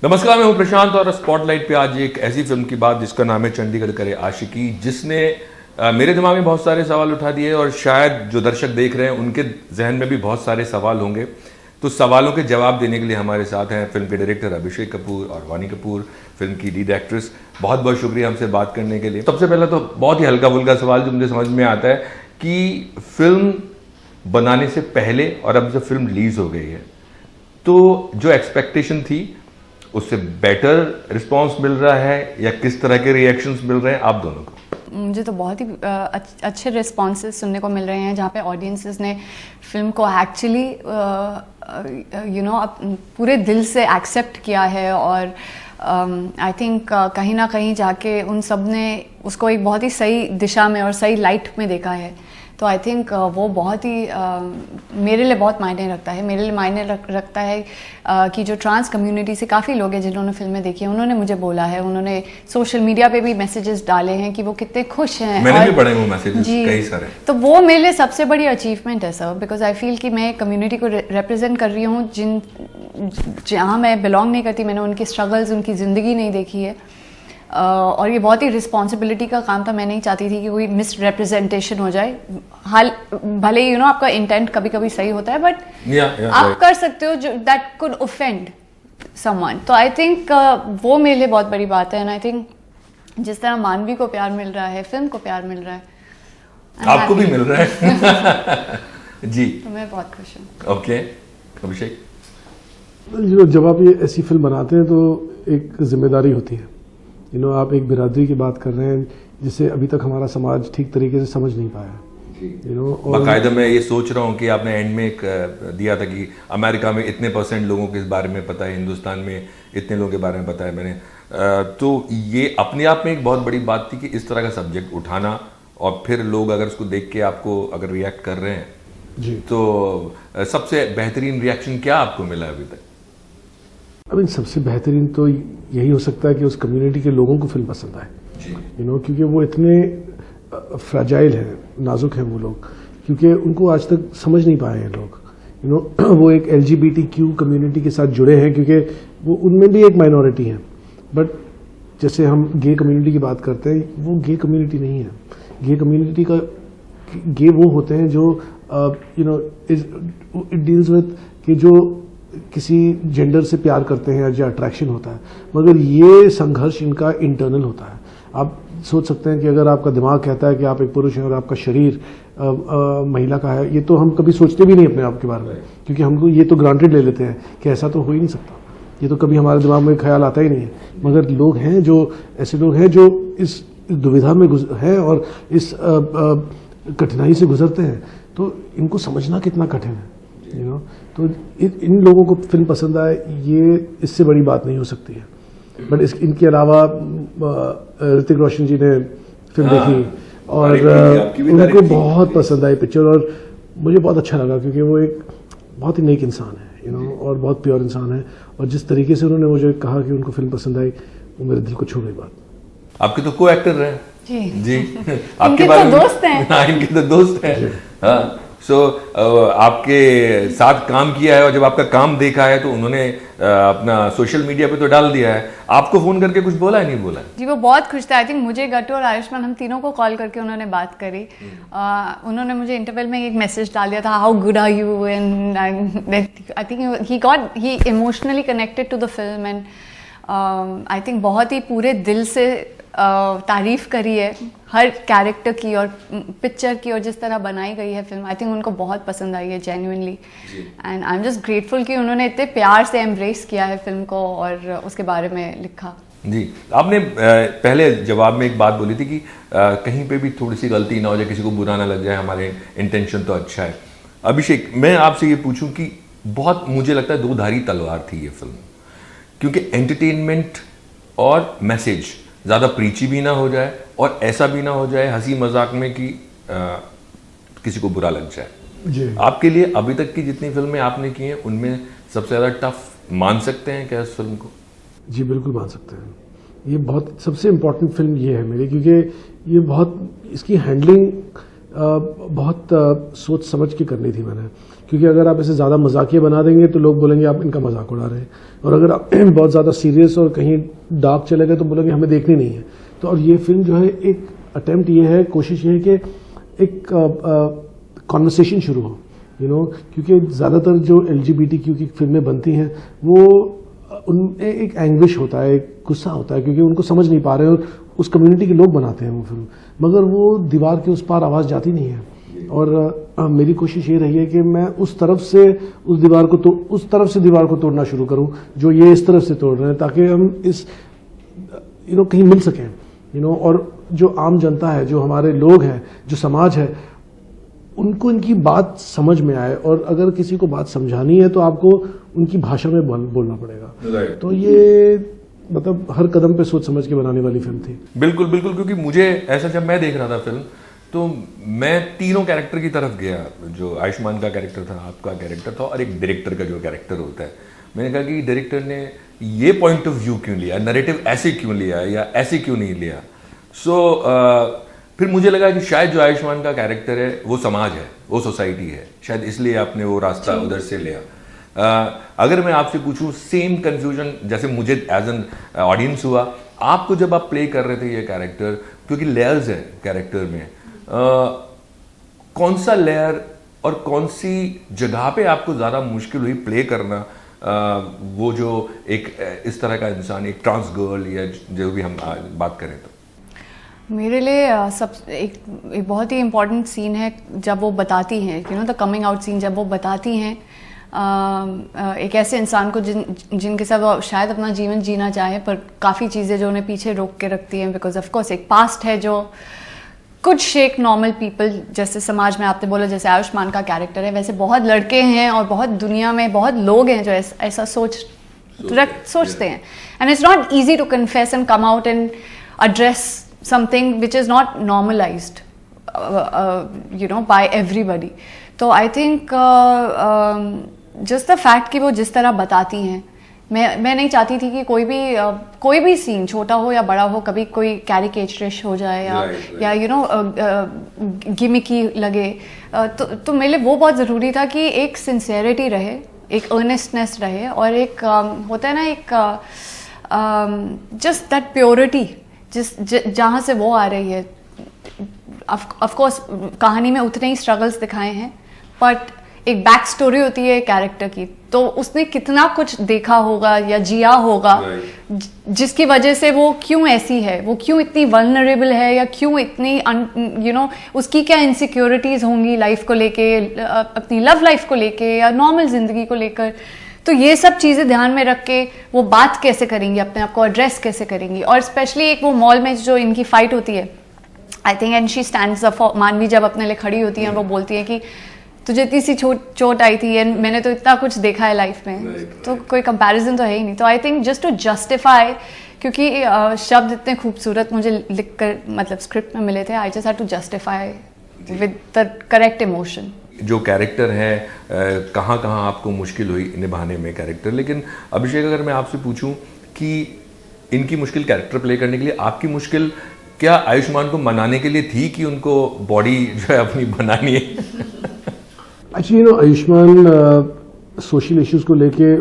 नमस्कार, मैं हूं प्रशांत और स्पॉटलाइट पे आज एक ऐसी फिल्म की बात जिसका नाम है चंडीगढ़ करे आशिकी, जिसने मेरे दिमाग में बहुत सारे सवाल उठा दिए और शायद जो दर्शक देख रहे हैं उनके जहन में भी बहुत सारे सवाल होंगे। तो सवालों के जवाब देने के लिए हमारे साथ हैं फिल्म के डायरेक्टर अभिषेक कपूर और वानी कपूर, फिल्म की लीड एक्ट्रेस। बहुत बहुत शुक्रिया हमसे बात करने के लिए। सबसे पहले तो बहुत ही हल्का फुल्का सवाल जो मुझे समझ में आता है कि फिल्म बनाने से पहले और अब जब फिल्म रिलीज हो गई है तो जो एक्सपेक्टेशन थी उससे बेटर रिस्पांस मिल रहा है या किस तरह के रिएक्शंस मिल रहे हैं आप दोनों को? मुझे तो बहुत ही अच्छे रिस्पॉन्सेस सुनने को मिल रहे हैं जहाँ पे ऑडियंसेस ने फिल्म को एक्चुअली पूरे दिल से एक्सेप्ट किया है और आई थिंक कहीं ना कहीं जाके उन सब ने उसको एक बहुत ही सही दिशा में और सही लाइट में देखा है। तो आई थिंक वो बहुत ही मेरे लिए बहुत मायने रखता है। मेरे लिए मायने रखता है कि जो ट्रांस कम्युनिटी से काफ़ी लोग हैं जिन्होंने फिल्में देखी हैं, उन्होंने मुझे बोला है, उन्होंने सोशल मीडिया पे भी मैसेजेस डाले हैं कि वो कितने खुश हैं। मैंने भी पढ़े वो मैसेजेस कई सारे। तो वो मेरे लिए सबसे बड़ी अचीवमेंट है सर, बिकॉज आई फील कि मैं कम्युनिटी को रिप्रेजेंट कर रही हूँ जहाँ मैं बिलोंग नहीं करती। मैंने उनकी स्ट्रगल्स, उनकी ज़िंदगी नहीं देखी है और ये बहुत ही रिस्पॉन्सिबिलिटी का काम था। मैं नहीं चाहती थी कि कोई मिस रिप्रेजेंटेशन हो जाए। हाल भले ही आपका इंटेंट कभी कभी सही होता है बट आप कर सकते हो जो दैट कुड ऑफेंड समवन। तो आई थिंक वो मेरे लिए बहुत बड़ी बात है। एंड आई थिंक जिस तरह मानवी को प्यार मिल रहा है, फिल्म को प्यार मिल रहा है, आपको भी मिल रहा है जी। तो मैं बहुत खुश हूँ। ओके अभिषेक, जब आप ये ऐसी फिल्म बनाते हैं तो एक जिम्मेदारी होती है। आप एक बिरादरी की बात कर रहे हैं जिसे अभी तक हमारा समाज ठीक तरीके से समझ नहीं पाया। बाकायदा मैं ये सोच रहा हूँ कि आपने एंड में एक दिया था कि अमेरिका में इतने % लोगों के इस बारे में पता है, हिंदुस्तान में इतने लोगों के बारे में पता है। मैंने तो ये अपने आप में एक बहुत बड़ी बात थी कि इस तरह का सब्जेक्ट उठाना और फिर लोग अगर उसको देख के आपको अगर रिएक्ट कर रहे हैं जी, तो सबसे बेहतरीन रिएक्शन क्या आपको मिला अभी तक? सबसे बेहतरीन तो यही हो सकता है कि उस कम्युनिटी के लोगों को फिल्म पसंद आए। क्योंकि वो इतने फ्रेजाइल हैं, नाजुक हैं वो लोग, क्योंकि उनको आज तक समझ नहीं पाए हैं लोग। वो एक LGBTQ कम्युनिटी के साथ जुड़े हैं क्योंकि वो उनमें भी एक माइनॉरिटी है। बट जैसे हम गे कम्युनिटी की बात करते हैं, वो गे कम्युनिटी नहीं है। गे कम्युनिटी का गे वो होते हैं जो इट डील्स विद कि जो किसी जेंडर से प्यार करते हैं या जो अट्रैक्शन होता है, मगर ये संघर्ष इनका इंटरनल होता है। आप सोच सकते हैं कि अगर आपका दिमाग कहता है कि आप एक पुरुष हैं और आपका शरीर महिला का है, ये तो हम कभी सोचते भी नहीं अपने आप के बारे में, क्योंकि हमको ये तो ग्रांटेड ले लेते हैं कि ऐसा तो हो ही नहीं सकता। ये तो कभी हमारे दिमाग में ख्याल आता ही नहीं है। मगर लोग हैं जो ऐसे लोग हैं जो इस दुविधा में हैं और इस कठिनाई से गुजरते हैं, तो इनको समझना कितना कठिन है। तो इन लोगों को फिल्म पसंद आए, ये इससे बड़ी बात नहीं हो सकती है। बट इनके अलावा ऋतिक रोशन जी ने फिल्म देखी और उनको बहुत पसंद आई पिक्चर और मुझे बहुत अच्छा लगा क्योंकि वो एक बहुत ही नेक इंसान है और बहुत प्योर इंसान है। और जिस तरीके से उन्होंने मुझे कहा कि उनको फिल्म पसंद आई, वो मेरे दिल को छू गई बात। आपके तो को एक्टर रहे जी आपके बारे में दोस्त हैं। हाँ, इनके तो दोस्त हैं। हाँ, आपके साथ काम किया है और जब आपका काम देखा है तो उन्होंने अपना सोशल मीडिया पे तो डाल दिया है। आपको फोन करके कुछ बोला है नहीं बोला? जी वो बहुत खुश था। आई थिंक मुझे, गट्टू और आयुष्मान, हम तीनों को कॉल करके उन्होंने बात करी। उन्होंने मुझे इंटरवल में एक मैसेज डाल दिया था, how good are you, and I think he emotionally connected to the film and I think बहुत ही पूरे दिल से तारीफ करी है हर कैरेक्टर की और पिक्चर की और जिस तरह बनाई गई है फिल्म। आई थिंक उनको बहुत पसंद आई है genuinely and I am just grateful कि उन्होंने इतने प्यार से एम्ब्रेस किया है फिल्म को और उसके बारे में लिखा। जी, आपने पहले जवाब में एक बात बोली थी कि कहीं पे भी थोड़ी सी गलती ना हो जाए, किसी को बुरा ना लग जाए, हमारे इंटेंशन तो अच्छा है। अभिषेक, मैं आपसे ये पूछूं कि बहुत मुझे लगता है दो धारी तलवार थी ये फिल्म, क्योंकि एंटरटेनमेंट और मैसेज ज़्यादा प्रीची भी ना हो जाए और ऐसा भी ना हो जाए हंसी मजाक में कि किसी को बुरा लग जाए। जी, आपके लिए अभी तक की जितनी फिल्में आपने की हैं उनमें सबसे ज़्यादा टफ मान सकते हैं क्या इस फिल्म को? जी बिल्कुल मान सकते हैं। ये बहुत सबसे इम्पोर्टेंट फिल्म ये है मेरी, क्योंकि ये बहुत इसकी हैंडलिंग बहुत सोच समझ के करनी थी मैंने, क्योंकि अगर आप इसे ज़्यादा मजाकिया बना देंगे तो लोग बोलेंगे आप इनका मजाक उड़ा रहे हैं, और अगर आप बहुत ज़्यादा सीरियस और कहीं डार्क चले गए तो बोलेंगे हमें देखनी नहीं है। तो और ये फिल्म जो है एक अटेम्प्ट ये है, कोशिश ये है कि एक कॉन्वर्सेशन शुरू हो, क्योंकि ज़्यादातर जो LGBTQ की फिल्में बनती हैं वो उनमें एक एंग्विश होता है, एक गुस्सा होता है, क्योंकि उनको समझ नहीं पा रहे और उस कम्युनिटी के लोग बनाते हैं वो फिल्म, मगर वो दीवार के उस पार आवाज़ जाती नहीं है। और मेरी कोशिश ये रही है कि मैं उस तरफ से दीवार को तोड़ना शुरू करूं जो ये इस तरफ से तोड़ रहे हैं, ताकि हम इस कहीं मिल सकें, और जो आम जनता है, जो हमारे लोग हैं, जो समाज है, उनको इनकी बात समझ में आए। और अगर किसी को बात समझानी है तो आपको उनकी भाषा में बोलना पड़ेगा। तो ये मतलब हर कदम पे सोच समझ के बनाने वाली फिल्म थी। बिल्कुल बिल्कुल, क्योंकि मुझे ऐसा, जब मैं देख रहा था फिल्म तो मैं तीनों कैरेक्टर की तरफ गया, जो आयुष्मान का कैरेक्टर था, आपका कैरेक्टर था, और एक डायरेक्टर का जो कैरेक्टर होता है। मैंने कहा कि डायरेक्टर ने ये पॉइंट ऑफ व्यू क्यों लिया, नैरेटिव ऐसे क्यों लिया या ऐसे क्यों नहीं लिया। फिर मुझे लगा कि शायद जो आयुष्मान का कैरेक्टर है वो समाज है, वो सोसाइटी है, शायद इसलिए आपने वो रास्ता उधर से लिया। अगर मैं आपसे पूछूं, सेम कंफ्यूजन जैसे मुझे एज एन ऑडियंस हुआ आपको जब आप प्ले कर रहे थे ये कैरेक्टर, क्योंकि लेयर्स है कैरेक्टर में, कौन सा लेयर और कौन सी जगह पे आपको ज़्यादा मुश्किल हुई प्ले करना, वो जो एक इस तरह का इंसान, एक ट्रांस गर्ल या जो भी हम बात करें तो? मेरे लिए एक बहुत ही इम्पॉर्टेंट सीन है जब वो बताती हैं, द कमिंग आउट सीन, जब वो बताती हैं एक ऐसे इंसान को जिनके साथ वो शायद अपना जीवन जीना चाहे, पर काफ़ी चीज़ें जो उन्हें पीछे रोक के रखती हैं, बिकॉज ऑफ कोर्स एक पास्ट है जो कुछ शेक नॉर्मल पीपल, जैसे समाज में आपने बोला जैसे आयुष्मान का कैरेक्टर है, वैसे बहुत लड़के हैं और बहुत दुनिया में बहुत लोग हैं जो ऐसा सोचते हैं। And it's not easy to confess and come out and address something which is not normalized by everybody. तो I think just the fact कि वो जिस तरह बताती हैं, मैं नहीं चाहती थी कि कोई भी सीन छोटा हो या बड़ा हो कभी कोई कैरिकेचरिश हो जाए या गिमिकी लगे। तो मेरे लिए वो बहुत ज़रूरी था कि एक सिंसेरिटी रहे, एक अर्नेस्टनेस रहे, और एक होता है ना एक जस्ट दैट प्योरिटी जहाँ से वो आ रही है। ऑफ कोर्स कहानी में उतने ही स्ट्रगल्स दिखाए हैं, बट एक बैक स्टोरी होती है कैरेक्टर की, तो उसने कितना कुछ देखा होगा या जिया होगा जिसकी वजह से वो क्यों ऐसी है, वो क्यों इतनी वल्नरेबल है, या क्यों इतनी उसकी क्या इनसिक्योरिटीज होंगी लाइफ को लेके, अपनी लव लाइफ को लेके या नॉर्मल जिंदगी को लेकर। तो ये सब चीज़ें ध्यान में रख के वो बात कैसे करेंगी, अपने आप को एड्रेस कैसे करेंगी। और स्पेशली एक वो मॉल में जो इनकी फाइट होती है, I think, and she stands up for, मानवी जब अपने लिए खड़ी होती है और वो बोलती है कि तुझे इतनी सी चोट आई थी एंड मैंने तो इतना कुछ देखा है लाइफ में, तो कोई कंपैरिजन तो है ही नहीं। तो I think just to justify, क्योंकि शब्द इतने खूबसूरत मुझे लिख कर मतलब स्क्रिप्ट में मिले थे, I just had to justify with the correct emotion. जो कैरेक्टर है कहाँ कहाँ आपको मुश्किल हुई निभाने में कैरेक्टर। लेकिन अभिषेक, अगर मैं आपसे पूछूं कि इनकी मुश्किल कैरेक्टर प्ले करने के लिए आपकी मुश्किल क्या आयुष्मान को मनाने के लिए थी कि उनको बॉडी जो है अपनी बनानी है? एक्चुअली आयुष्मान सोशल इश्यूज को लेके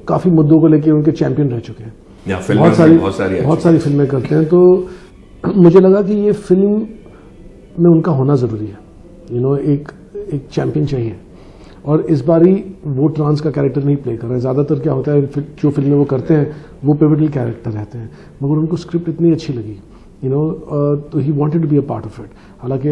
काफ़ी मुद्दों को लेके उनके चैंपियन रह चुके हैं, बहुत सारी फिल्में करते हैं। तो मुझे लगा कि ये फिल्म में उनका होना ज़रूरी है, एक चैंपियन चाहिए। और इस बारी वो ट्रांस का कैरेक्टर नहीं प्ले कर रहे हैं। ज़्यादातर क्या होता है, जो फिल्में वो करते हैं वो पिवटल कैरेक्टर रहते हैं, मगर उनको स्क्रिप्ट इतनी अच्छी लगी, तो he wanted to be a part of it. हालांकि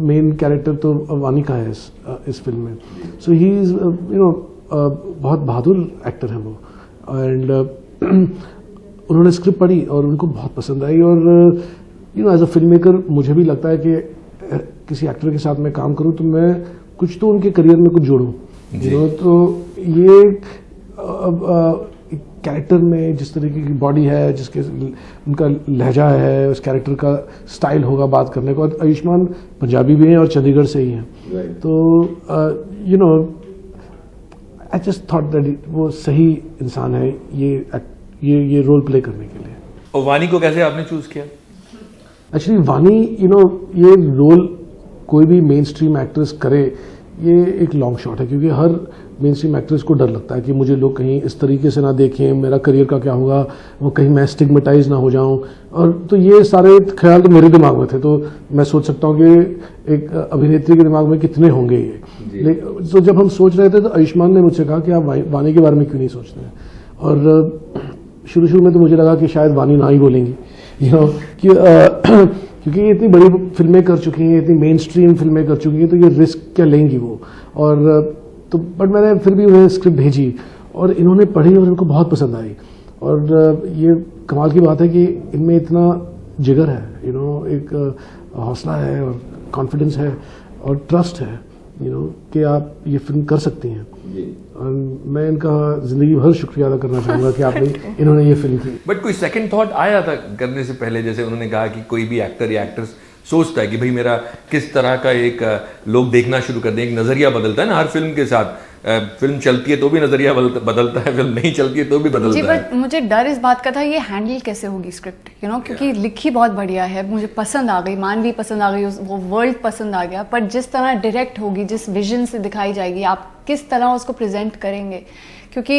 मेन कैरेक्टर तो वानी का है इस फिल्म में। सो ही इज़ बहुत बहादुर एक्टर हैं वो, एंड उन्होंने स्क्रिप्ट पढ़ी और उनको बहुत पसंद आई। और एज अ फिल्म मेकर मुझे भी लगता है कि किसी एक्टर के साथ मैं काम करूं तो मैं कुछ तो उनके करियर में कुछ जोड़ूं। तो ये कैरेक्टर में जिस तरीके की बॉडी है, जिसके उनका लहजा है, उस कैरेक्टर का स्टाइल होगा बात करने का। आयुष्मान पंजाबी भी हैं और चंडीगढ़ से ही हैं, तो आई जस्ट थॉट दैट वो सही इंसान है ये रोल प्ले करने के लिए। और वानी को कैसे आपने चूज किया? एक्चुअली वानी ये रोल कोई भी मेन स्ट्रीम एक्ट्रेस करे ये एक लॉन्ग शॉट है, क्योंकि हर मेन स्ट्रीम एक्ट्रेस को डर लगता है कि मुझे लोग कहीं इस तरीके से ना देखें, मेरा करियर का क्या होगा, वो कहीं मैं स्टिग्मेटाइज ना हो जाऊं, और तो ये सारे ख्याल तो मेरे दिमाग में थे। तो मैं सोच सकता हूँ कि एक अभिनेत्री के दिमाग में कितने होंगे ये। तो जब हम सोच रहे थे तो आयुष्मान ने मुझसे कहा कि आप वानी के बारे में क्यों नहीं सोचते हैं, और शुरू में तो मुझे लगा कि शायद वानी ना ही बोलेंगी, क्योंकि ये इतनी बड़ी फिल्में कर चुकी हैं, इतनी मेन स्ट्रीम फिल्में कर चुकी हैं, तो ये रिस्क क्या लेंगी वो। और तो बट मैंने फिर भी उन्हें स्क्रिप्ट भेजी और इन्होंने पढ़ी और इनको बहुत पसंद आई। और ये कमाल की बात है कि इनमें इतना जिगर है, एक हौसला है और कॉन्फिडेंस है और ट्रस्ट है, कि आप ये फिल्म कर सकती हैं। और मैं इनका जिंदगी भर शुक्रिया अदा करना चाहूँगा कि आपने इन्होंने ये फिल्म की। बट कोई सेकंड थॉट आया था करने से पहले? जैसे उन्होंने कहा कि कोई भी एक्टर या एक्ट्रेस सोचता है कि भाई मेरा किस तरह का एक लोग देखना शुरू कर दें, एक नज़रिया बदलता है ना हर फिल्म के साथ। फिल्म चलती है तो भी नज़रिया बदलता है, फिल्म नहीं चलती है तो भी बदलता है। बट मुझे डर इस बात का था ये हैंडल कैसे होगी स्क्रिप्ट, क्योंकि लिखी बहुत बढ़िया है, मुझे पसंद आ गई, मानवी पसंद आ गई, वो वर्ल्ड पसंद आ गया, पर जिस तरह डायरेक्ट होगी, जिस विजन से दिखाई जाएगी, आप किस तरह उसको प्रेजेंट करेंगे, क्योंकि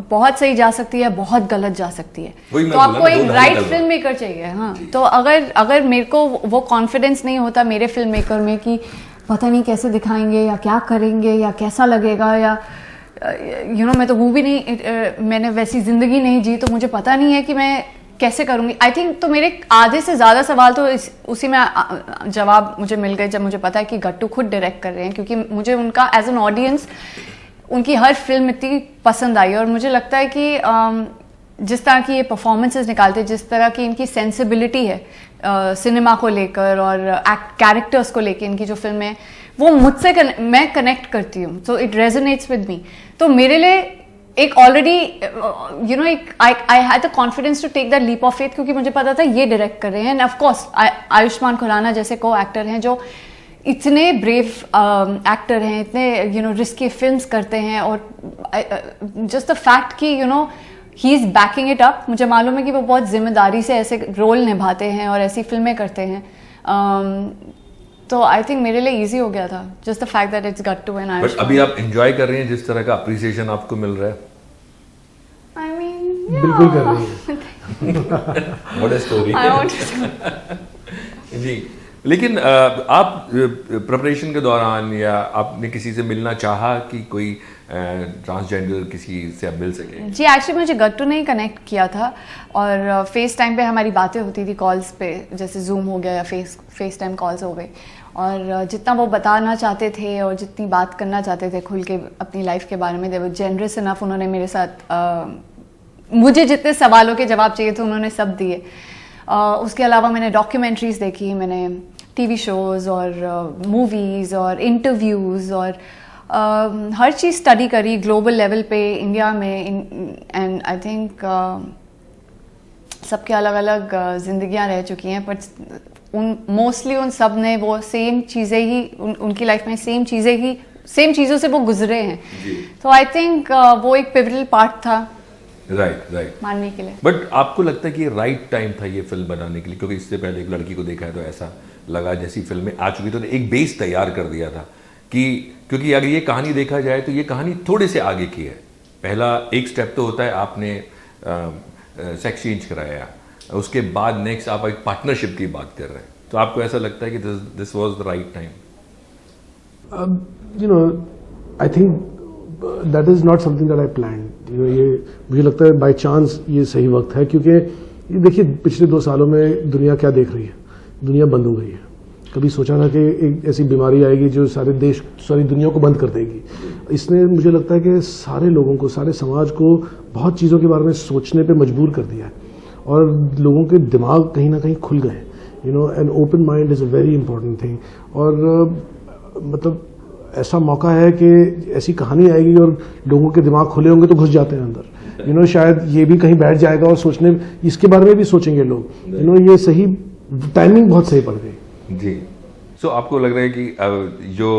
बहुत सही जा सकती है, बहुत गलत जा सकती है। तो आपको एक राइट फिल्म मेकर चाहिए। हाँ, तो अगर मेरे को वो कॉन्फिडेंस नहीं होता मेरे फिल्म मेकर में कि पता नहीं कैसे दिखाएंगे या क्या करेंगे या कैसा लगेगा, या मैं तो मूवी नहीं, मैंने वैसी जिंदगी नहीं जी, तो मुझे पता नहीं है कि मैं कैसे करूँगी। आई थिंक तो मेरे आधे से ज़्यादा सवाल तो उसी में जवाब मुझे मिल गए जब मुझे पता है कि गट्टू खुद डायरेक्ट कर रहे हैं, क्योंकि मुझे उनका एज एन ऑडियंस उनकी हर फिल्म इतनी पसंद आई। और मुझे लगता है कि जिस तरह की ये परफॉर्मेंसेस निकालते हैं, जिस तरह की इनकी सेंसिबिलिटी है सिनेमा को लेकर और कैरेक्टर्स को लेकर, इनकी जो फिल्म है वो मुझसे मैं कनेक्ट करती हूँ, so it resonates with me. तो मेरे लिए एक already I had the confidence to take that leap of faith, क्योंकि मुझे पता था ये डायरेक्ट कर रहे हैं। And of course Ayushmann Khurrana जैसे को एक्टर हैं जो इतने ब्रेव एक्टर हैं, इतने रिस्की फिल्म्स करते हैं, और जस्ट द फैक्ट कि he is banking it up, मुझे मालूम है कि वो बहुत जिम्मेदारी से ऐसे रोल निभाते हैं और ऐसी फिल्में करते हैं। तो आई थिंक मेरे लिए इजी हो गया था, just the fact that it's Gattu and Ayushman. But अभी आप एंजॉय कर रही हैं जिस तरह का अप्रिसिएशन आपको मिल रहा है? आई मीन बिल्कुल कर रही है। What a story. जी, लेकिन आप प्रिपरेशन के दौरान या आपने किसी से मिलना चाहा कि कोई ट्रांसजेंडर किसी से आप मिल सके? जी, एक्चुअली मुझे गट्टू ने ही कनेक्ट किया था, और फेस टाइम पे हमारी बातें होती थी कॉल्स पे, जैसे जूम हो गया या फेस टाइम कॉल्स हो गई, और जितना वो बताना चाहते थे और जितनी बात करना चाहते थे खुल के अपनी लाइफ के बारे में, दे वर जेनरस इनफ। उन्होंने मेरे साथ मुझे जितने सवालों के जवाब चाहिए थे उन्होंने सब दिए। उसके अलावा मैंने डॉक्यूमेंट्रीज देखी, मैंने टीवी शोज़ और मूवीज़ और इंटरव्यूज़ और हर चीज़ स्टडी करी ग्लोबल लेवल पे, इंडिया में। एंड आई थिंक सबके अलग अलग ज़िंदगियाँ रह चुकी हैं, बट मोस्टली उन सब ने वो सेम चीज़ें ही उनकी लाइफ में सेम चीज़ों से वो गुजरे हैं। तो आई थिंक वो एक पिवटल पार्ट था राइट मानने के लिए। बट आपको लगता है कि राइट टाइम था ये फिल्म बनाने के लिए? क्योंकि इससे पहले एक लड़की को देखा है तो ऐसा लगा जैसी फिल्में आ चुकी तो एक बेस तैयार कर दिया था कि, क्योंकि अगर ये कहानी देखा जाए तो ये कहानी थोड़े से आगे की है। पहला एक स्टेप तो होता है आपने सेक्स चेंज कराया, उसके बाद नेक्स्ट आप एक पार्टनरशिप की बात कर रहे हैं, तो आपको ऐसा लगता है कि this was the right time? I think that is not something that I planned. ये मुझे लगता है बाय चांस ये सही वक्त है, क्योंकि ये देखिए पिछले 2 सालों में दुनिया क्या देख रही है, दुनिया बंद हो गई है। कभी सोचा था कि एक ऐसी बीमारी आएगी जो सारे देश, सारी दुनिया को बंद कर देगी। इसने मुझे लगता है कि सारे लोगों को, सारे समाज को बहुत चीज़ों के बारे में सोचने पे मजबूर कर दिया है, और लोगों के दिमाग कहीं ना कहीं खुल गए। An open mind is a very important thing. और मतलब ऐसा मौका है कि ऐसी कहानी आएगी और लोगों के दिमाग खुले होंगे तो घुस जाते हैं अंदर। शायद ये भी कहीं बैठ जाएगा और सोचने, इसके बारे में भी सोचेंगे लोग। ये सही टाइमिंग बहुत सही पड़ गई। जी। सो आपको लग रहा है कि जो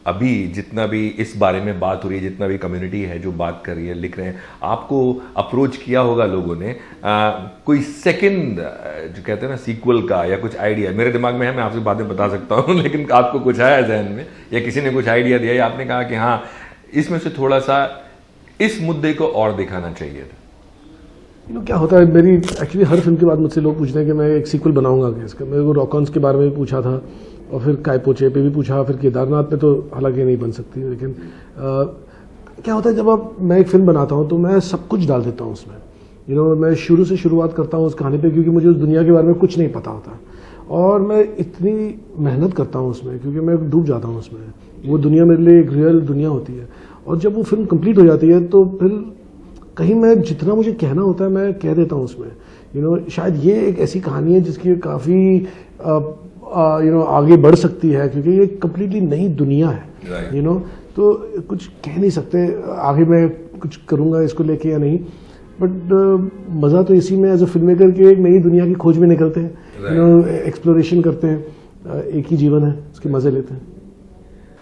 अभी जितना भी इस बारे में बात हो रही है, जितना भी कम्युनिटी है जो बात कर रही है, लिख रहे हैं, आपको अप्रोच किया होगा लोगों ने, कोई सेकंड जो कहते हैं ना सीक्वल का या कुछ आइडिया मेरे दिमाग में है, मैं आपसे बाद में बता सकता हूँ लेकिन आपको कुछ आया जहन में या किसी ने कुछ आइडिया दिया या आपने कहा कि हाँ इसमें से थोड़ा सा इस मुद्दे को और दिखाना चाहिए था? क्या होता है, मेरी एक्चुअली हर फिल्म के बाद मुझसे लोग पूछते हैं कि मैं एक सीक्वल बनाऊंगा कि इसका। मेरे को रॉकॉन्स के बारे में भी पूछा था और फिर कायपोचे पे भी पूछा, फिर केदारनाथ पे तो हालांकि नहीं बन सकती, लेकिन क्या होता है जब मैं एक फिल्म बनाता हूँ तो मैं सब कुछ डाल देता हूँ उसमें। मैं शुरू से शुरुआत करता हूँ उस कहानी पे, क्योंकि मुझे उस दुनिया के बारे में कुछ नहीं पता होता और मैं इतनी मेहनत करता हूँ उसमें, क्योंकि मैं डूब जाता हूँ उसमें। वो दुनिया मेरे लिए एक रियल दुनिया होती है और जब वो फिल्म कंप्लीट हो जाती है तो फिर कहीं मैं जितना मुझे कहना होता है मैं कह देता हूँ उसमें। शायद ये एक ऐसी कहानी है जिसकी काफ़ी आगे बढ़ सकती है, क्योंकि ये कम्प्लीटली नई दुनिया है। तो कुछ कह नहीं सकते आगे मैं कुछ करूँगा इसको लेके या नहीं, बट मज़ा तो इसी में एज अ फिल्म मेकर के एक नई दुनिया की खोज में निकलते हैं, एक्सप्लोरेशन करते हैं, एक ही जीवन है, उसके मज़े लेते हैं।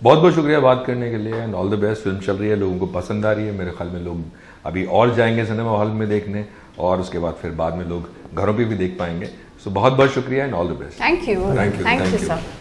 बहुत बहुत शुक्रिया बात करने के लिए and all the best. Film चल रही है, लोगों को पसंद आ रही है, मेरे ख्याल में लोग अभी और जाएंगे सिनेमा हॉल में देखने और उसके बाद फिर बाद में लोग घरों पे भी देख पाएंगे। सो बहुत बहुत शुक्रिया and all the best. Thank you thank you sir.